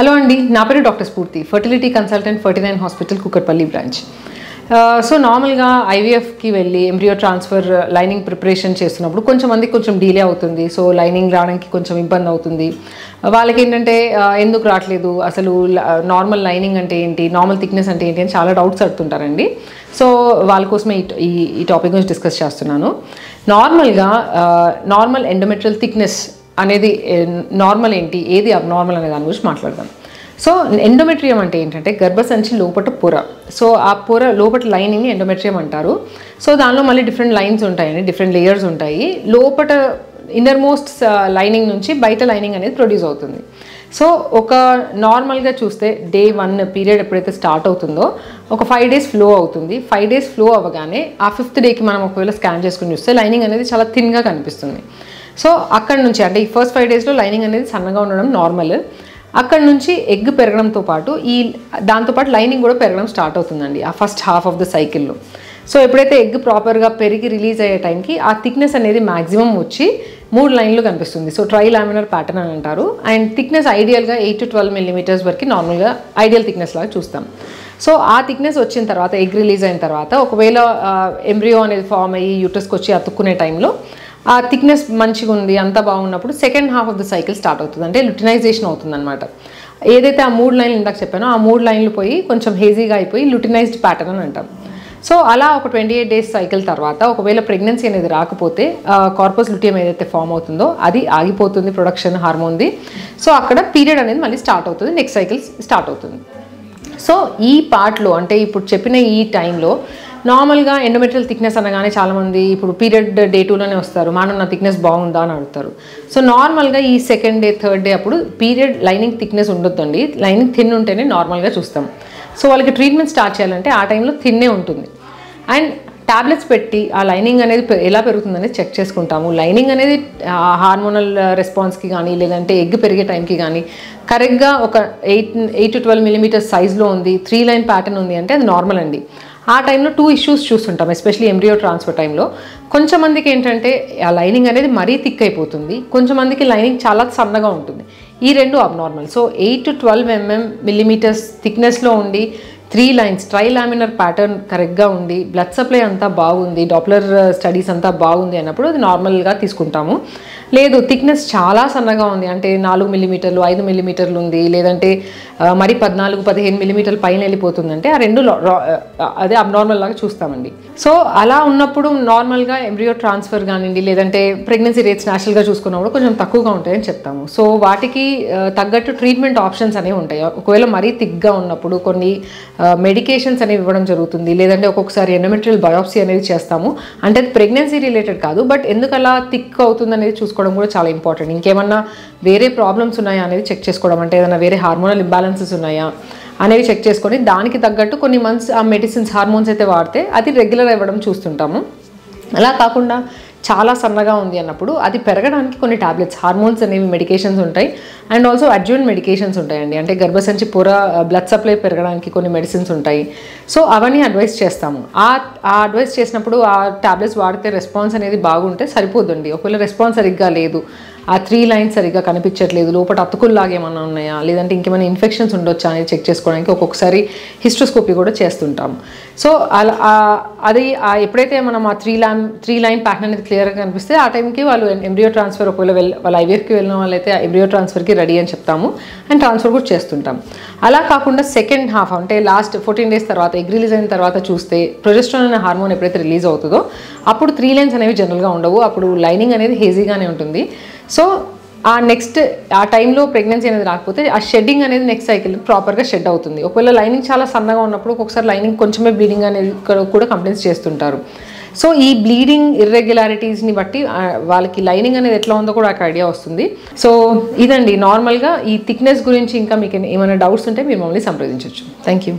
Hello అండి, నా పేరు డాక్టర్ స్ఫూర్తి, fertility consultant 49 hospital Kukatpally branch. So నార్మల్గా ఐవీఎఫ్కి వెళ్ళి ఎంబ్రియో ట్రాన్స్ఫర్ లైనింగ్ ప్రిపరేషన్ చేస్తున్నప్పుడు కొంచెం డిలే అవుతుంది. సో లైనింగ్ రావడానికి కొంచెం ఇబ్బంది అవుతుంది. వాళ్ళకి ఏంటంటే ఎందుకు రావట్లేదు, అసలు నార్మల్ లైనింగ్ అంటే ఏంటి, నార్మల్ థిక్నెస్ అంటే ఏంటి అని చాలా డౌట్స్ అడుగుతుంటారండి. సో వాళ్ళ కోసమే ఈ టాపిక్ గురించి డిస్కస్ చేస్తున్నాను. నార్మల్ ఎండోమెట్రియల్ థిక్నెస్ అనేది నార్మల్ ఏంటి, ఏది అబ్నార్మల్ అనే దాని గురించి మాట్లాడదాం. సో ఎండోమెట్రియం అంటే ఏంటంటే గర్భసంచి లోపట పొర. సో ఆ పొర లోపట లైనింగ్ ఎండోమెట్రియం అంటారు. సో దానిలో మళ్ళీ డిఫరెంట్ లైన్స్ ఉంటాయండి, డిఫరెంట్ లేయర్స్ ఉంటాయి. లోపట ఇన్నర్ మోస్ట్ లైనింగ్ నుంచి బయట లైనింగ్ అనేది ప్రొడ్యూస్ అవుతుంది. సో ఒక నార్మల్గా చూస్తే డే 1 పీరియడ్ ఎప్పుడైతే స్టార్ట్ అవుతుందో ఒక 5 days ఫ్లో అవుతుంది. 5 days ఫ్లో అవ్వగానే ఆ 5th డేకి మనం ఒకవేళ స్కాన్ చేసుకుని చూస్తే లైనింగ్ అనేది చాలా థిన్గా కనిపిస్తుంది. సో అక్కడ నుంచి అంటే ఈ ఫస్ట్ 5 daysలో లైనింగ్ అనేది సన్నగా ఉండడం నార్మల్. అక్కడ నుంచి ఎగ్ పెరగడంతో పాటు దాంతోపాటు లైనింగ్ కూడా పెరగడం స్టార్ట్ అవుతుందండి ఆ ఫస్ట్ హాఫ్ ఆఫ్ ద సైకిల్లో. సో ఎప్పుడైతే ఎగ్ ప్రాపర్గా పెరిగి రిలీజ్ అయ్యే టైంకి ఆ థిక్నెస్ అనేది మ్యాక్సిమం వచ్చి 3 లైన్లు కనిపిస్తుంది. సో ట్రైలామినర్ ప్యాటర్న్ అని అంటారు. అండ్ థిక్నెస్ ఐడియల్గా 8 to 12 millimeters వరకు నార్మల్గా ఐడియల్ థిక్నెస్ లాగా చూస్తాం. సో ఆ థిక్నెస్ వచ్చిన తర్వాత ఎగ్ రిలీజ్ అయిన తర్వాత ఒకవేళ ఎంబ్రియో అనేది ఫామ్ అయ్యి యూటర్స్కి వచ్చి అతుక్కునే టైంలో ఆ థిక్నెస్ మంచిగా ఉంది, అంతా బాగున్నప్పుడు second half of the cycle start అవుతుంది. అంటే లుటినైజేషన్ అవుతుంది అనమాట. ఏదైతే ఆ 3 లైన్లు ఇందాక చెప్పానో ఆ 3 లైన్లు పోయి కొంచెం హేజీగా అయిపోయి లుటినైజ్డ్ ప్యాటర్న్ అని అంటాం. సో అలా ఒక 28 days సైకిల్ తర్వాత ఒకవేళ ప్రెగ్నెన్సీ అనేది రాకపోతే కార్పస్ లుటియం ఏదైతే ఫామ్ అవుతుందో అది ఆగిపోతుంది, ప్రొడక్షన్ హార్మోన్ది. సో అక్కడ పీరియడ్ అనేది మళ్ళీ స్టార్ట్ అవుతుంది, నెక్స్ట్ సైకిల్ స్టార్ట్ అవుతుంది. సో ఈ పార్ట్లో అంటే ఇప్పుడు చెప్పిన ఈ టైంలో నార్మల్గా ఎండోమెట్రియల్ థిక్నెస్ అనగానే చాలామంది ఇప్పుడు పీరియడ్ డే 2లోనే వస్తారు, మేడం నా థిక్నెస్ బాగుందా అని అడుగుతారు. సో నార్మల్గా ఈ 2nd day 3rd day అప్పుడు పీరియడ్ లైనింగ్ థిక్నెస్ ఉండొద్దండి, లైనింగ్ థిన్ ఉంటేనే నార్మల్గా చూస్తాం. సో వాళ్ళకి ట్రీట్మెంట్ స్టార్ట్ చేయాలంటే ఆ టైంలో థిన్నే ఉంటుంది. అండ్ ట్యాబ్లెట్స్ పెట్టి ఆ లైనింగ్ అనేది ఎలా పెరుగుతుందనేది చెక్ చేసుకుంటాము. లైనింగ్ అనేది హార్మోనల్ రెస్పాన్స్కి కానీ లేదంటే ఎగ్ పెరిగే టైంకి కానీ కరెక్ట్గా ఒక 8 to 12 millimeters సైజ్లో ఉంది, 3 line ప్యాటర్న్ ఉంది అంటే అది నార్మల్ అండి. ఆ టైంలో 2 issues చూస్తుంటాం, ఎస్పెషలీ ఎంబ్రియో ట్రాన్స్ఫర్ టైంలో. కొంచెంమందికి ఏంటంటే ఆ లైనింగ్ అనేది మరీ థిక్ అయిపోతుంది, కొంచెమందికి లైనింగ్ చాలా సన్నగా ఉంటుంది. ఈ రెండు అబ్నార్మల్. సో 8 to 12 millimeters థిక్నెస్లో ఉండి 3 lines ట్రైలామినర్ ప్యాటర్న్ కరెక్ట్గా ఉంది, బ్లడ్ సప్లై అంతా బాగుంది, డాప్లర్ స్టడీస్ అంతా బాగుంది అన్నప్పుడు అది నార్మల్గా తీసుకుంటాము. లేదు థిక్నెస్ చాలా సన్నగా ఉంది అంటే 4 millimeters 5 millimeters ఉంది, లేదంటే మరి 14-15 millimeters పైన వెళ్ళిపోతుందంటే ఆ రెండు అదే అబ్నార్మల్ లాగా చూస్తామండి. సో అలా ఉన్నప్పుడు నార్మల్గా ఎంబ్రియో ట్రాన్స్ఫర్ కానివ్వండి లేదంటే ప్రెగ్నెన్సీ రేట్స్ న్యాచురల్గా చూసుకున్నప్పుడు కొంచెం తక్కువగా ఉంటాయని చెప్తాము. సో వాటికి తగ్గట్టు ట్రీట్మెంట్ ఆప్షన్స్ అనేవి ఉంటాయి. ఒకవేళ మరీ థిక్గా ఉన్నప్పుడు కొన్ని మెడికేషన్స్ అనేవి ఇవ్వడం జరుగుతుంది, లేదంటే ఒక్కొక్కసారి ఎండోమెట్రియల్ బయాప్సీ అనేది చేస్తాము. అంటే అది ప్రెగ్నెన్సీ రిలేటెడ్ కాదు, బట్ ఎందుకు అలా థిక్ అవుతుంది అనేది చూసుకోవడం కూడా చాలా ఇంపార్టెంట్. ఇంకేమన్నా వేరే ప్రాబ్లమ్స్ ఉన్నాయా అనేది చెక్ చేసుకోవడం, అంటే ఏదైనా వేరే హార్మోనల్ ఇంబ్యాలెన్సెస్ ఉన్నాయా అనేవి చెక్ చేసుకొని దానికి తగ్గట్టు కొన్ని మంత్స్ ఆ మెడిసిన్స్ హార్మోన్స్ అయితే వాడితే అది రెగ్యులర్ అవ్వడం చూస్తుంటాము. అలా కాకుండా చాలా సన్నగా ఉంది అన్నప్పుడు అది పెరగడానికి కొన్ని టాబ్లెట్స్ హార్మోన్స్ అనేవి మెడికేషన్స్ ఉంటాయి. అండ్ ఆల్సో అడ్జువెంట్ మెడికేషన్స్ ఉంటాయండి, అంటే గర్భసంచి పొర బ్లడ్ సప్లై పెరగడానికి కొన్ని మెడిసిన్స్ ఉంటాయి. సో అవన్నీ అడ్వైస్ చేస్తాము. ఆ అడ్వైస్ చేసినప్పుడు ఆ టాబ్లెట్స్ వాడితే రెస్పాన్స్ అనేది బాగుంటే సరిపోదండి. ఒకవేళ రెస్పాన్స్ సరిగ్గా లేదు, ఆ 3 lines సరిగ్గా కనిపించట్లేదు, లోపల అతుకుల్లాగా ఏమన్నా ఉన్నాయా లేదంటే ఇంకేమైనా ఇన్ఫెక్షన్స్ ఉండొచ్చా అనేది చెక్ చేసుకోవడానికి ఒక్కొక్కసారి హిస్ట్రోస్కోపీ కూడా చేస్తుంటాం. సో అలా అది ఎప్పుడైతే మనం ఆ 3 line ప్యాటర్న్ అనేది క్లియర్గా కనిపిస్తే ఆ టైంకి వాళ్ళు ఎంబ్రియో ట్రాన్స్ఫర్ ఒకవేళ వాళ్ళ ఐవీఎఫ్కి వెళ్ళిన వాళ్ళైతే ఎంబ్రియో ట్రాన్స్ఫర్కి రెడీ అని చెప్తాము అండ్ ట్రాన్స్ఫర్ కూడా చేస్తుంటాం. అలా కాకుండా సెకండ్ హాఫ్ అంటే లాస్ట్ 14 days తర్వాత ఎగ్ రిలీజ్ అయిన తర్వాత చూస్తే ప్రొజెస్ట్రాన్ అనే హార్మోన్ ఎప్పుడైతే రిలీజ్ అవుతుందో అప్పుడు 3 lines అనేవి జనరల్గా ఉండవు, అప్పుడు లైనింగ్ అనేది హేజీగానే ఉంటుంది. సో ఆ నెక్స్ట్ ఆ టైంలో ప్రెగ్నెన్సీ అనేది రాకపోతే ఆ షెడ్డింగ్ అనేది నెక్స్ట్ సైకిల్ ప్రాపర్గా షెడ్ అవుతుంది. ఒకవేళ లైనింగ్ చాలా సన్నగా ఉన్నప్పుడు ఒక్కొక్కసారి లైనింగ్ కొంచెమే బ్లీడింగ్ అనేది కూడా కంప్లైంట్స్ చేస్తుంటారు. సో ఈ బ్లీడింగ్ ఇర్రెగ్యులారిటీస్ని బట్టి వాళ్ళకి లైనింగ్ అనేది ఎట్లా ఉందో కూడా ఒక ఐడియా వస్తుంది. సో ఇదండి నార్మల్గా ఈ థిక్నెస్ గురించి. ఇంకా మీకు ఏమైనా డౌట్స్ ఉంటే మీరు మమ్మల్ని సంప్రదించవచ్చు. Thank you.